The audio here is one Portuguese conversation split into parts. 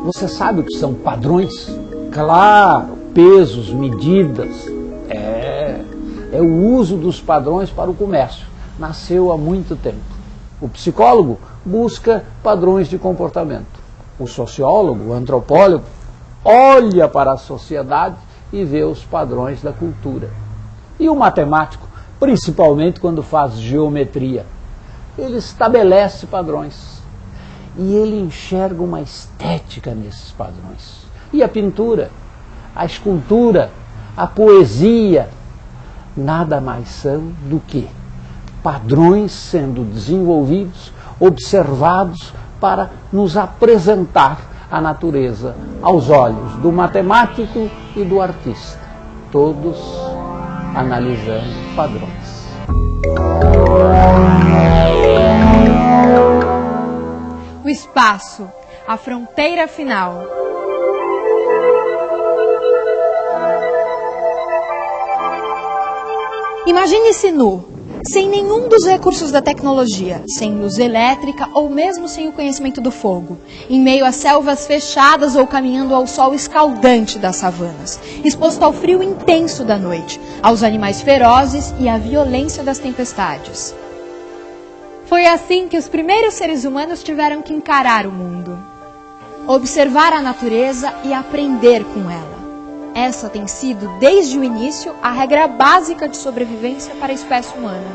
Você sabe o que são padrões? Claro, pesos, medidas. É o uso dos padrões para o comércio. Nasceu há muito tempo. O psicólogo busca padrões de comportamento. O sociólogo, o antropólogo, olha para a sociedade e vê os padrões da cultura. E o matemático, principalmente quando faz geometria, ele estabelece padrões. E ele enxerga uma estética nesses padrões. E a pintura, a escultura, a poesia, nada mais são do que padrões sendo desenvolvidos, observados para nos apresentar a natureza aos olhos do matemático e do artista, todos analisando padrões. O espaço, a fronteira final. Imagine-se nu, sem nenhum dos recursos da tecnologia, sem luz elétrica ou mesmo sem o conhecimento do fogo, em meio a selvas fechadas ou caminhando ao sol escaldante das savanas, exposto ao frio intenso da noite, aos animais ferozes e à violência das tempestades. Foi assim que os primeiros seres humanos tiveram que encarar o mundo, observar a natureza e aprender com ela. Essa tem sido, desde o início, a regra básica de sobrevivência para a espécie humana.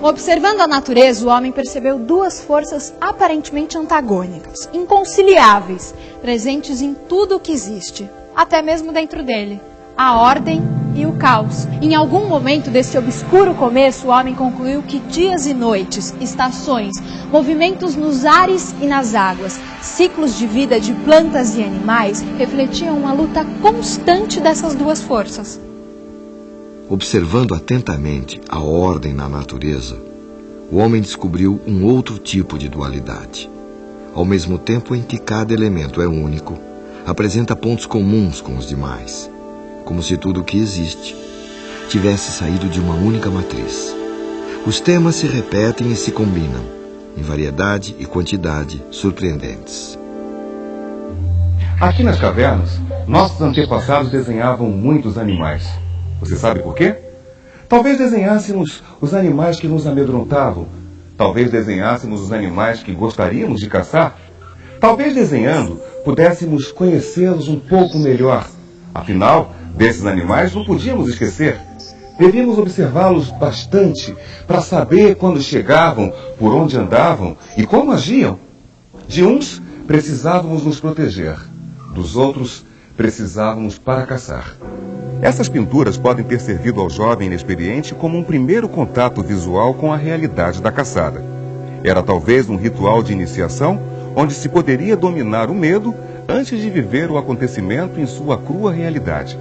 Observando a natureza, o homem percebeu duas forças aparentemente antagônicas, inconciliáveis, presentes em tudo o que existe, até mesmo dentro dele: a ordem e o caos. Em algum momento desse obscuro começo, o homem concluiu que dias e noites, estações, movimentos nos ares e nas águas, ciclos de vida de plantas e animais refletiam uma luta constante dessas duas forças. Observando atentamente a ordem na natureza, o homem descobriu um outro tipo de dualidade. Ao mesmo tempo em que cada elemento é único, apresenta pontos comuns com os demais, como se tudo o que existe tivesse saído de uma única matriz. Os temas se repetem e se combinam, em variedade e quantidade surpreendentes. Aqui nas cavernas, nossos antepassados desenhavam muitos animais. Você sabe por quê? Talvez desenhássemos os animais que nos amedrontavam. Talvez desenhássemos os animais que gostaríamos de caçar. Talvez desenhando, pudéssemos conhecê-los um pouco melhor. Afinal, desses animais não podíamos esquecer. Devíamos observá-los bastante para saber quando chegavam, por onde andavam e como agiam. De uns, precisávamos nos proteger. Dos outros, precisávamos para caçar. Essas pinturas podem ter servido ao jovem inexperiente como um primeiro contato visual com a realidade da caçada. Era talvez um ritual de iniciação onde se poderia dominar o medo antes de viver o acontecimento em sua crua realidade.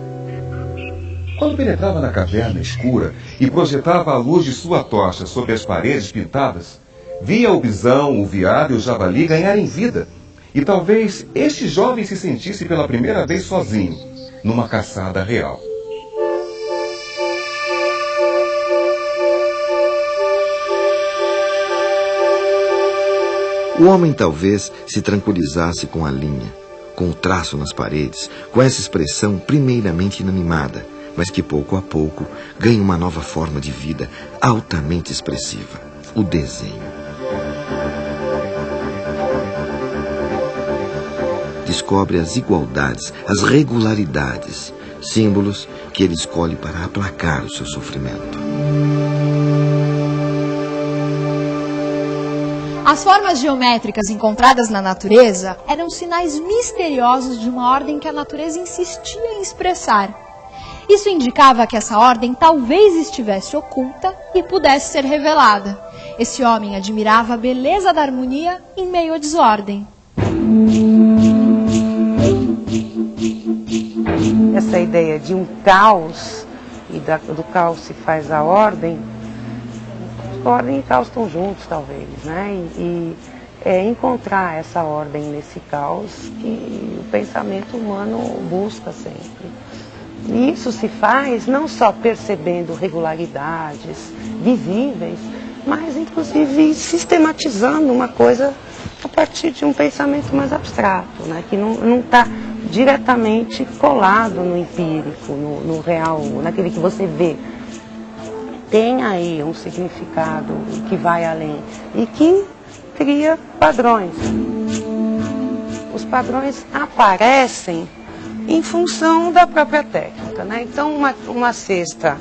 Quando penetrava na caverna escura e projetava a luz de sua tocha sobre as paredes pintadas, via o bisão, o veado e o javali ganharem vida. E talvez este jovem se sentisse pela primeira vez sozinho, numa caçada real. O homem talvez se tranquilizasse com a linha, com o traço nas paredes, com essa expressão primeiramente inanimada, mas que pouco a pouco ganha uma nova forma de vida altamente expressiva: o desenho. Descobre as igualdades, as regularidades, símbolos que ele escolhe para aplacar o seu sofrimento. As formas geométricas encontradas na natureza eram sinais misteriosos de uma ordem que a natureza insistia em expressar. Isso indicava que essa ordem talvez estivesse oculta e pudesse ser revelada. Esse homem admirava a beleza da harmonia em meio à desordem. Essa ideia de um caos, e do caos se faz a ordem, ordem e caos estão juntos, talvez, né? E encontrar essa ordem nesse caos que o pensamento humano busca sempre. E isso se faz não só percebendo regularidades visíveis, mas inclusive sistematizando uma coisa a partir de um pensamento mais abstrato, né? Que não está diretamente colado no empírico, no real, naquele que você vê. Tem aí um significado que vai além e que cria padrões. Os padrões aparecem em função da própria técnica, né? Então, uma cesta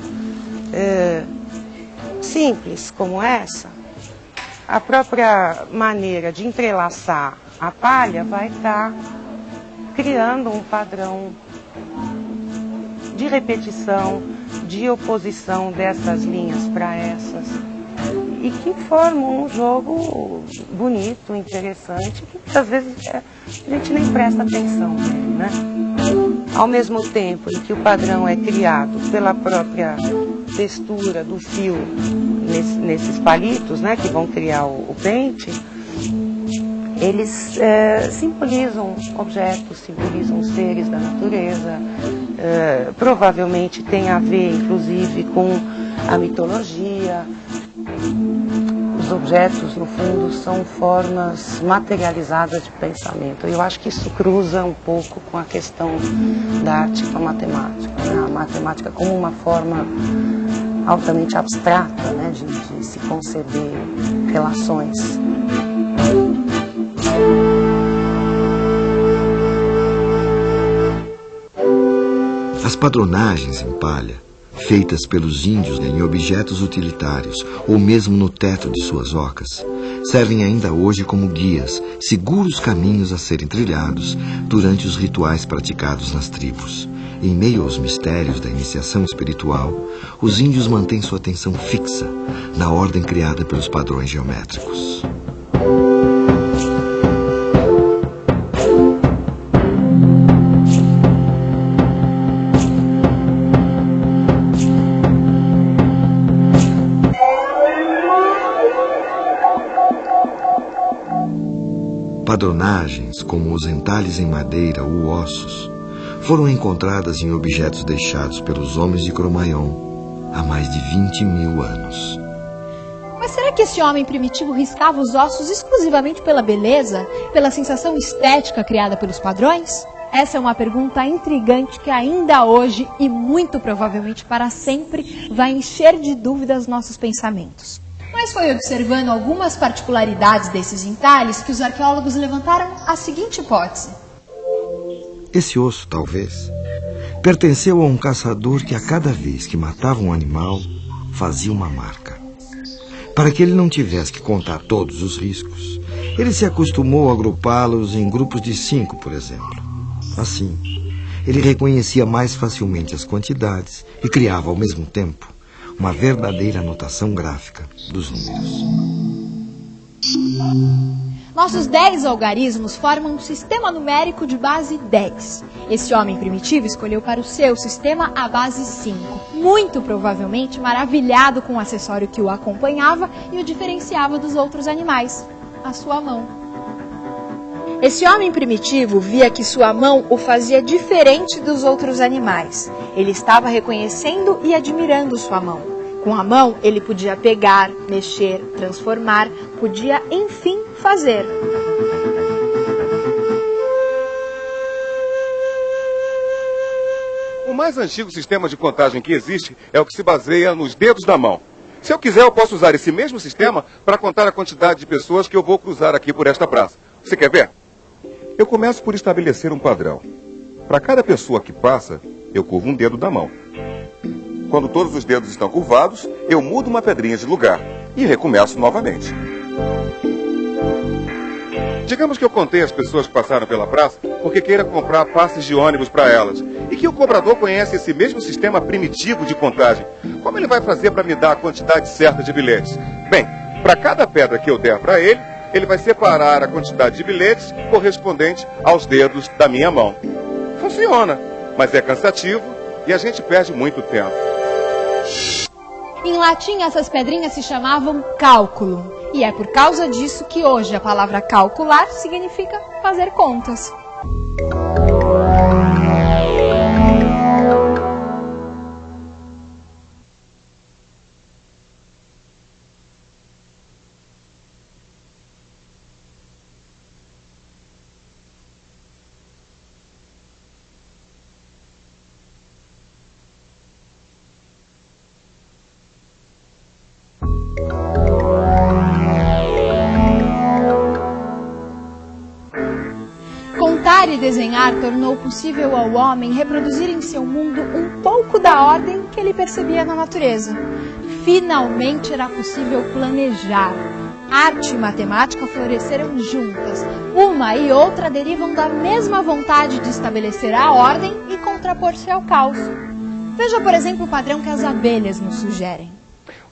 simples como essa, a própria maneira de entrelaçar a palha vai estar criando um padrão de repetição, de oposição dessas linhas para essas, e que formam um jogo bonito, interessante, que muitas vezes a gente nem presta atenção nele, né? Ao mesmo tempo em que o padrão é criado pela própria textura do fio nesses palitos, né, que vão criar o pente, eles simbolizam objetos, simbolizam seres da natureza, provavelmente tem a ver, inclusive, com a mitologia. Os objetos, no fundo, são formas materializadas de pensamento. Eu acho que isso cruza um pouco com a questão da arte com a matemática, né? A matemática como uma forma altamente abstrata, né, de se conceber relações. As padronagens em palha, feitas pelos índios em objetos utilitários ou mesmo no teto de suas ocas, servem ainda hoje como guias, seguros caminhos a serem trilhados durante os rituais praticados nas tribos. Em meio aos mistérios da iniciação espiritual, os índios mantêm sua atenção fixa na ordem criada pelos padrões geométricos. Padronagens, como os entalhes em madeira ou ossos, foram encontradas em objetos deixados pelos homens de Cro-Magnon há mais de 20.000 anos. Mas será que esse homem primitivo riscava os ossos exclusivamente pela beleza, pela sensação estética criada pelos padrões? Essa é uma pergunta intrigante que ainda hoje, e muito provavelmente para sempre, vai encher de dúvidas nossos pensamentos. Mas foi observando algumas particularidades desses entalhes que os arqueólogos levantaram a seguinte hipótese. Esse osso, talvez, pertenceu a um caçador que a cada vez que matava um animal, fazia uma marca. Para que ele não tivesse que contar todos os riscos, ele se acostumou a agrupá-los em grupos de 5, por exemplo. Assim, ele reconhecia mais facilmente as quantidades e criava, ao mesmo tempo, uma verdadeira anotação gráfica dos números. Nossos 10 algarismos formam um sistema numérico de base 10. Esse homem primitivo escolheu para o seu sistema a base 5, muito provavelmente maravilhado com o acessório que o acompanhava e o diferenciava dos outros animais, a sua mão. Esse homem primitivo via que sua mão o fazia diferente dos outros animais. Ele estava reconhecendo e admirando sua mão. Com a mão, ele podia pegar, mexer, transformar, podia, enfim, fazer. O mais antigo sistema de contagem que existe é o que se baseia nos dedos da mão. Se eu quiser, eu posso usar esse mesmo sistema para contar a quantidade de pessoas que eu vou cruzar aqui por esta praça. Você quer ver? Eu começo por estabelecer um padrão. Para cada pessoa que passa, eu curvo um dedo da mão. Quando todos os dedos estão curvados, eu mudo uma pedrinha de lugar e recomeço novamente. Digamos que eu contei as pessoas que passaram pela praça porque queira comprar passes de ônibus para elas e que o cobrador conhece esse mesmo sistema primitivo de contagem. Como ele vai fazer para me dar a quantidade certa de bilhetes? Bem, para cada pedra que eu der para ele, ele vai separar a quantidade de bilhetes correspondente aos dedos da minha mão. Funciona, mas é cansativo e a gente perde muito tempo. Em latim, essas pedrinhas se chamavam cálculo. E é por causa disso que hoje a palavra calcular significa fazer contas. Pintar e desenhar tornou possível ao homem reproduzir em seu mundo um pouco da ordem que ele percebia na natureza. Finalmente era possível planejar. Arte e matemática floresceram juntas. Uma e outra derivam da mesma vontade de estabelecer a ordem e contrapor-se ao caos. Veja, por exemplo, o padrão que as abelhas nos sugerem.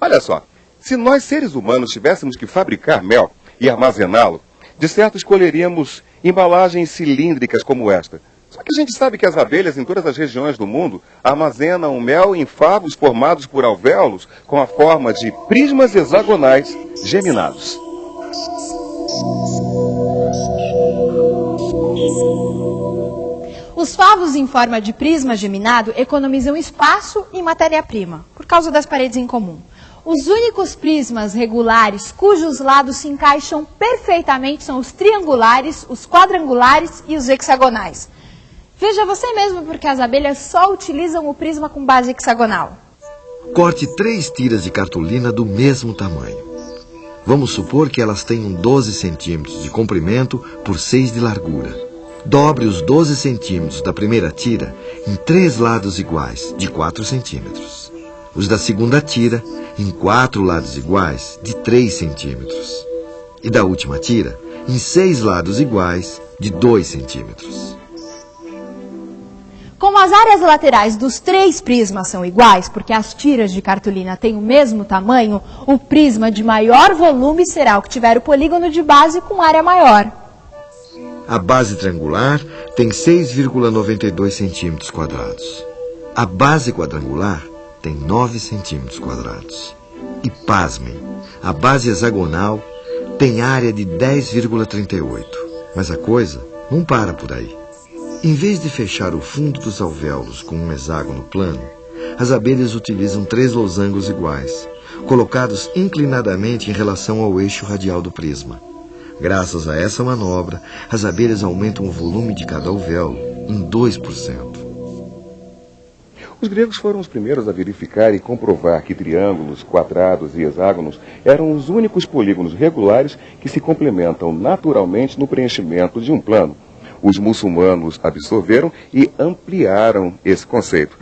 Olha só, se nós seres humanos tivéssemos que fabricar mel e armazená-lo, de certo escolheríamos embalagens cilíndricas como esta. Só que a gente sabe que as abelhas em todas as regiões do mundo armazenam mel em favos formados por alvéolos com a forma de prismas hexagonais geminados. Os favos em forma de prisma geminado economizam espaço e matéria-prima, por causa das paredes em comum. Os únicos prismas regulares cujos lados se encaixam perfeitamente são os triangulares, os quadrangulares e os hexagonais. Veja você mesmo porque as abelhas só utilizam o prisma com base hexagonal. Corte 3 tiras de cartolina do mesmo tamanho. Vamos supor que elas tenham 12 centímetros de comprimento por 6 de largura. Dobre os 12 centímetros da primeira tira em 3 lados iguais, de 4 centímetros. Os da segunda tira em 4 lados iguais, de 3 centímetros. E da última tira em 6 lados iguais, de 2 centímetros. Como as áreas laterais dos 3 prismas são iguais, porque as tiras de cartolina têm o mesmo tamanho, o prisma de maior volume será o que tiver o polígono de base com área maior. A base triangular tem 6,92 centímetros quadrados. A base quadrangular tem 9 centímetros quadrados. E pasmem, a base hexagonal tem área de 10,38. Mas a coisa não para por aí. Em vez de fechar o fundo dos alvéolos com um hexágono plano, as abelhas utilizam 3 losangos iguais, colocados inclinadamente em relação ao eixo radial do prisma. Graças a essa manobra, as abelhas aumentam o volume de cada alvéolo em 2%. Os gregos foram os primeiros a verificar e comprovar que triângulos, quadrados e hexágonos eram os únicos polígonos regulares que se complementam naturalmente no preenchimento de um plano. Os muçulmanos absorveram e ampliaram esse conceito.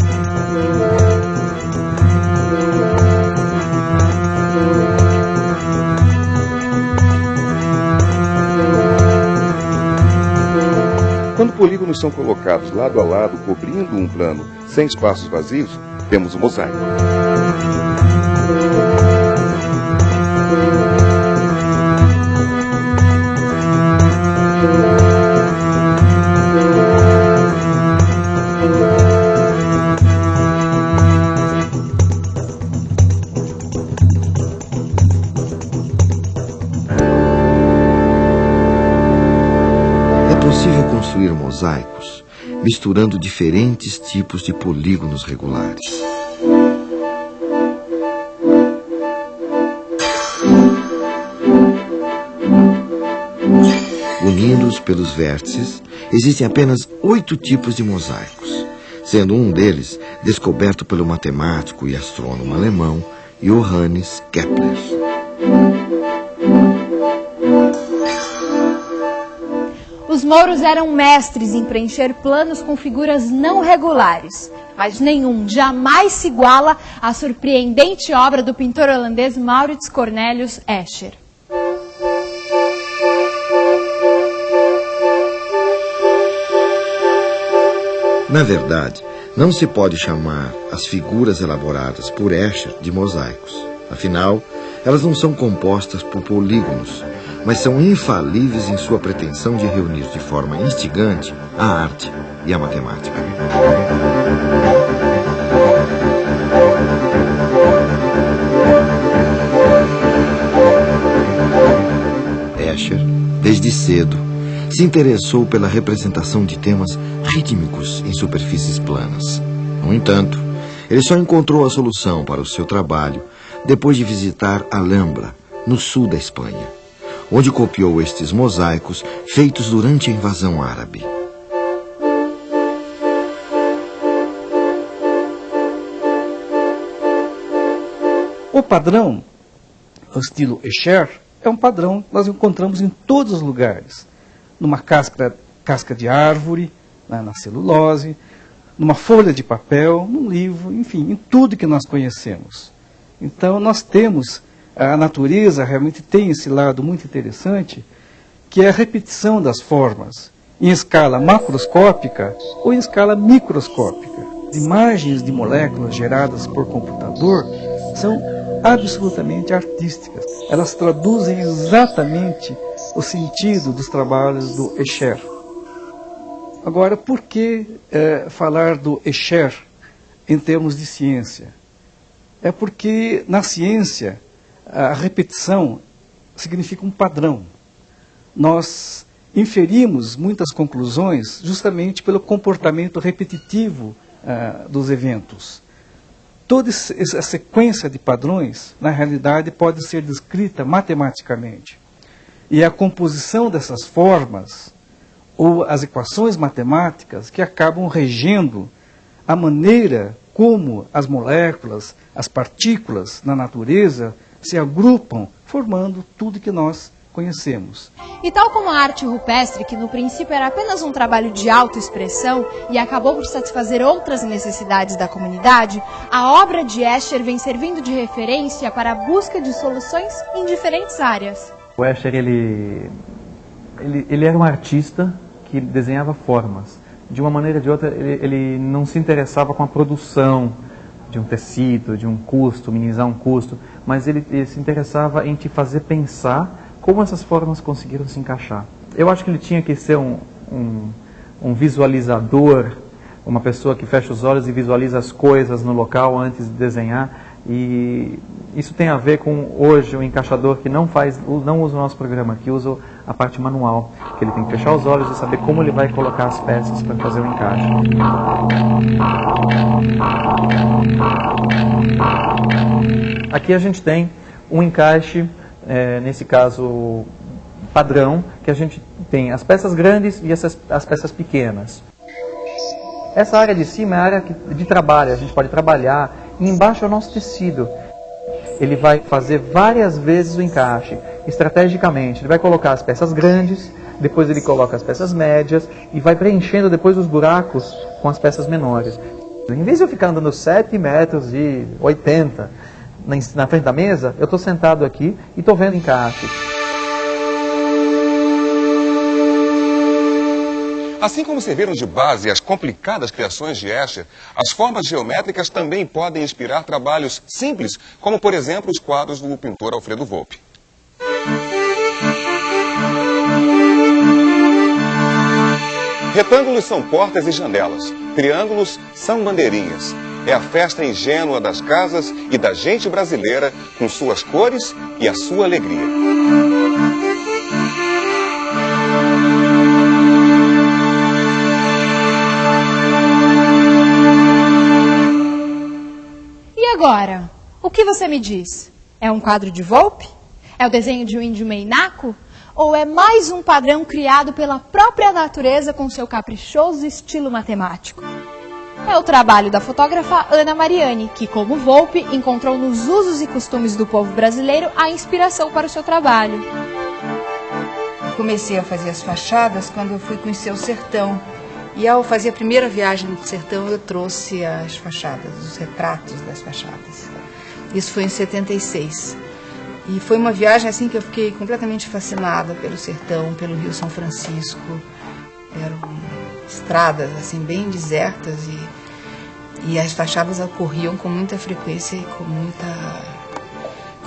Quando polígonos são colocados lado a lado, cobrindo um plano sem espaços vazios, temos um mosaico. Construir mosaicos, misturando diferentes tipos de polígonos regulares. Unidos pelos vértices, existem apenas 8 tipos de mosaicos, sendo um deles descoberto pelo matemático e astrônomo alemão Johannes Kepler. Os mouros eram mestres em preencher planos com figuras não regulares, mas nenhum jamais se iguala à surpreendente obra do pintor holandês Maurits Cornelius Escher. Na verdade, não se pode chamar as figuras elaboradas por Escher de mosaicos. Afinal, elas não são compostas por polígonos, mas são infalíveis em sua pretensão de reunir de forma instigante a arte e a matemática. Escher, desde cedo, se interessou pela representação de temas rítmicos em superfícies planas. No entanto, ele só encontrou a solução para o seu trabalho depois de visitar Alhambra, no sul da Espanha, onde copiou estes mosaicos feitos durante a invasão árabe. O padrão, o estilo Escher, é um padrão que nós encontramos em todos os lugares. Numa casca casca de árvore, na celulose, numa folha de papel, num livro, enfim, em tudo que nós conhecemos. Então nós temos, a natureza realmente tem esse lado muito interessante, que é a repetição das formas, em escala macroscópica ou em escala microscópica. As imagens de moléculas geradas por computador são absolutamente artísticas. Elas traduzem exatamente o sentido dos trabalhos do Escher. Agora, por que falar do Escher em termos de ciência? É porque na ciência a repetição significa um padrão. Nós inferimos muitas conclusões justamente pelo comportamento repetitivo dos eventos. Toda essa sequência de padrões, na realidade, pode ser descrita matematicamente. E é a composição dessas formas, ou as equações matemáticas, que acabam regendo a maneira como as moléculas, as partículas na natureza se agrupam, formando tudo que nós conhecemos. E tal como a arte rupestre, que no princípio era apenas um trabalho de autoexpressão e acabou por satisfazer outras necessidades da comunidade, a obra de Escher vem servindo de referência para a busca de soluções em diferentes áreas. O Escher, ele era um artista que desenhava formas. De uma maneira ou de outra, ele não se interessava com a produção de um tecido, de um custo, minimizar um custo, mas ele se interessava em te fazer pensar como essas formas conseguiram se encaixar. Eu acho que ele tinha que ser um visualizador, uma pessoa que fecha os olhos e visualiza as coisas no local antes de desenhar. E isso tem a ver com, hoje, o encaixador que não usa o nosso programa, que usa a parte manual, que ele tem que fechar os olhos e saber como ele vai colocar as peças para fazer o encaixe. Aqui a gente tem um encaixe, nesse caso padrão, que a gente tem as peças grandes e as peças pequenas. Essa área de cima é a área de trabalho, a gente pode trabalhar, e embaixo é o nosso tecido. Ele vai fazer várias vezes o encaixe, estrategicamente. Ele vai colocar as peças grandes, depois ele coloca as peças médias e vai preenchendo depois os buracos com as peças menores. Em vez de eu ficar andando 7,80 metros na frente da mesa, eu estou sentado aqui e estou vendo encaixe. Assim como serviram de base as complicadas criações de Escher, as formas geométricas também podem inspirar trabalhos simples, como, por exemplo, os quadros do pintor Alfredo Volpi. Retângulos são portas e janelas, triângulos são bandeirinhas. É a festa ingênua das casas e da gente brasileira, com suas cores e a sua alegria. Agora, o que você me diz? É um quadro de Volpi? É o desenho de um índio meinaco? Ou é mais um padrão criado pela própria natureza com seu caprichoso estilo matemático? É o trabalho da fotógrafa Ana Mariani, que, como Volpi, encontrou nos usos e costumes do povo brasileiro a inspiração para o seu trabalho. Comecei a fazer as fachadas quando eu fui conhecer o sertão. E ao fazer a primeira viagem no sertão, eu trouxe as fachadas, os retratos das fachadas. Isso foi em 76. E foi uma viagem assim que eu fiquei completamente fascinada pelo sertão, pelo Rio São Francisco. Eram estradas assim bem desertas e as fachadas ocorriam com muita frequência e com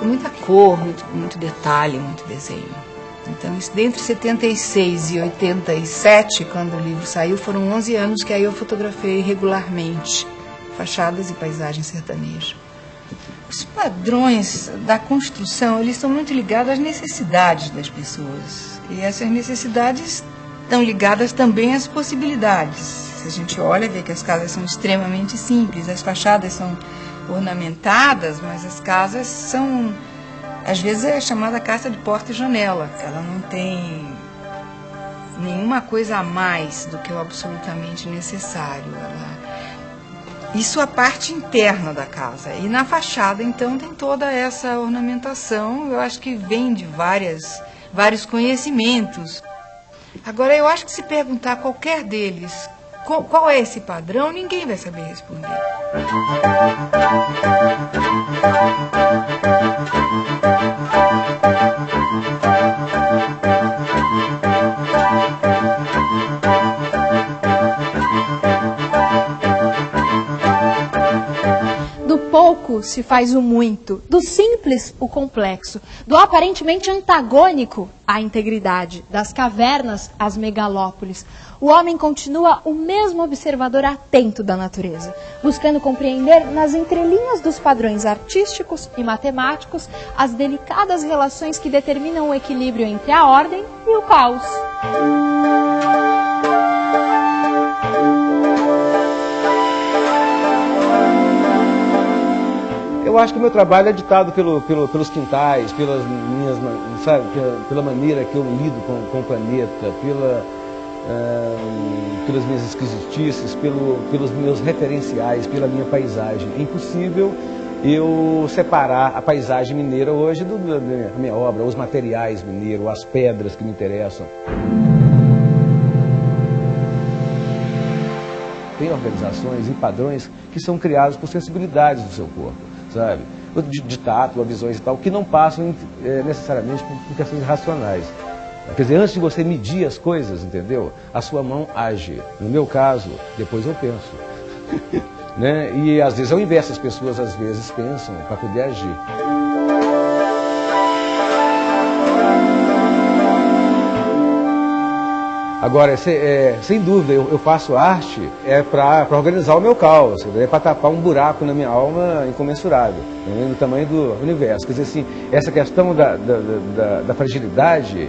muita cor, muito detalhe, muito desenho. Então, isso, entre 76 e 87, quando o livro saiu, foram 11 anos que aí eu fotografei regularmente fachadas e paisagem sertaneja. Os padrões da construção, eles estão muito ligados às necessidades das pessoas. E essas necessidades estão ligadas também às possibilidades. Se a gente olha, vê que as casas são extremamente simples, as fachadas são ornamentadas, mas as casas são... Às vezes é chamada casa de porta e janela, ela não tem nenhuma coisa a mais do que o absolutamente necessário. Isso é a parte interna da casa. E na fachada, então, tem toda essa ornamentação, eu acho que vem de vários conhecimentos. Agora, eu acho que se perguntar a qualquer deles qual é esse padrão, ninguém vai saber responder. Do pouco se faz o muito, do simples o complexo, do aparentemente antagônico a integridade, das cavernas às megalópolis. O homem continua o mesmo observador atento da natureza, buscando compreender nas entrelinhas dos padrões artísticos e matemáticos as delicadas relações que determinam o equilíbrio entre a ordem e o caos. Eu acho que o meu trabalho é ditado pelos quintais, pelas minhas, sabe, pela maneira que eu lido com o planeta, pelas minhas esquisitices, pelos meus referenciais, pela minha paisagem. É impossível eu separar a paisagem mineira hoje da minha obra, os materiais mineiros, as pedras que me interessam. Tem organizações e padrões que são criados por sensibilidades do seu corpo, sabe? De tato, visões e tal, que não passam necessariamente por questões racionais. Quer dizer, antes de você medir as coisas, entendeu? A sua mão age. No meu caso, depois eu penso. Né? E às vezes é o inverso, as pessoas às vezes pensam para poder agir. Agora, sem dúvida, eu faço arte para organizar o meu caos, para tapar um buraco na minha alma incomensurável, no tamanho do universo. Quer dizer assim, essa questão da fragilidade,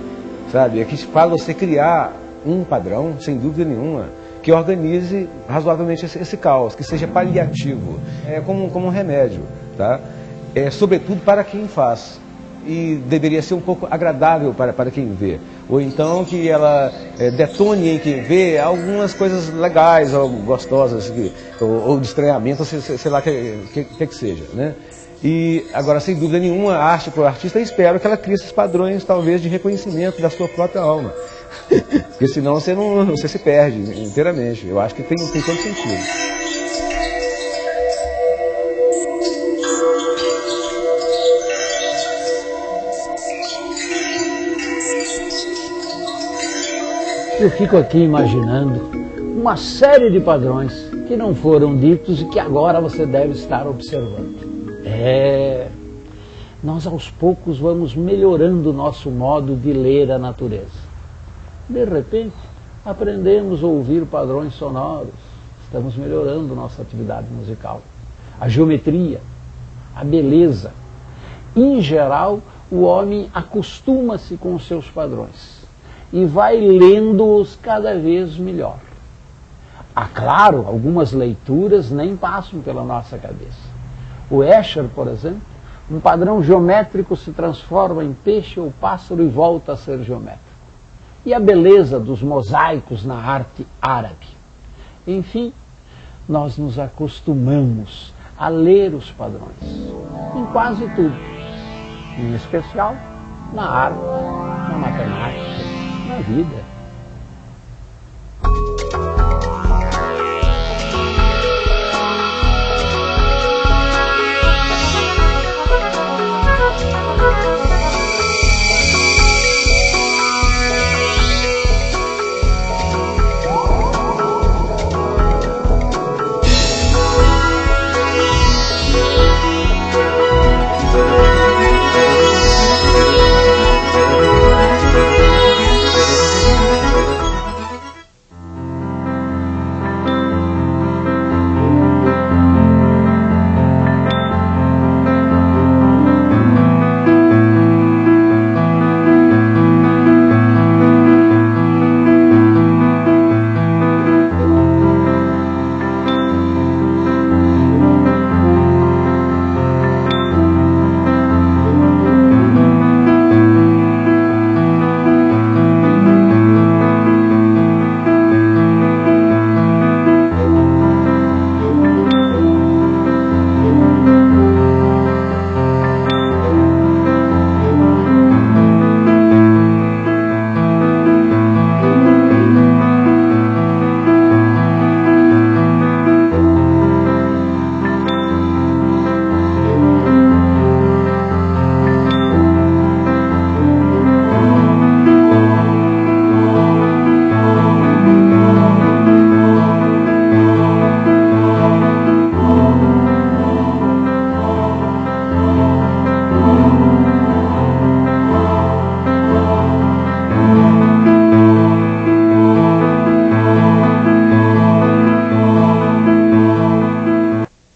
sabe, é que faz você criar um padrão, sem dúvida nenhuma, que organize razoavelmente esse caos, que seja paliativo, como um remédio, tá? Sobretudo para quem faz. E deveria ser um pouco agradável para quem vê. Ou então que ela detone em quem vê algumas coisas legais, ou gostosas, ou de estranhamento, sei lá o que seja, né? E agora, sem dúvida nenhuma, a arte para o artista, eu espero que ela crie esses padrões, talvez, de reconhecimento da sua própria alma. Porque senão você se perde inteiramente. Eu acho que tem todo sentido. Eu fico aqui imaginando uma série de padrões que não foram ditos e que agora você deve estar observando. Nós aos poucos vamos melhorando o nosso modo de ler a natureza. De repente, aprendemos a ouvir padrões sonoros, estamos melhorando nossa atividade musical. A geometria, a beleza. Em geral, o homem acostuma-se com os seus padrões e vai lendo-os cada vez melhor. Claro, algumas leituras nem passam pela nossa cabeça. O Escher, por exemplo, um padrão geométrico se transforma em peixe ou pássaro e volta a ser geométrico. E a beleza dos mosaicos na arte árabe. Enfim, nós nos acostumamos a ler os padrões em quase tudo, em especial na arte, na matemática, na vida.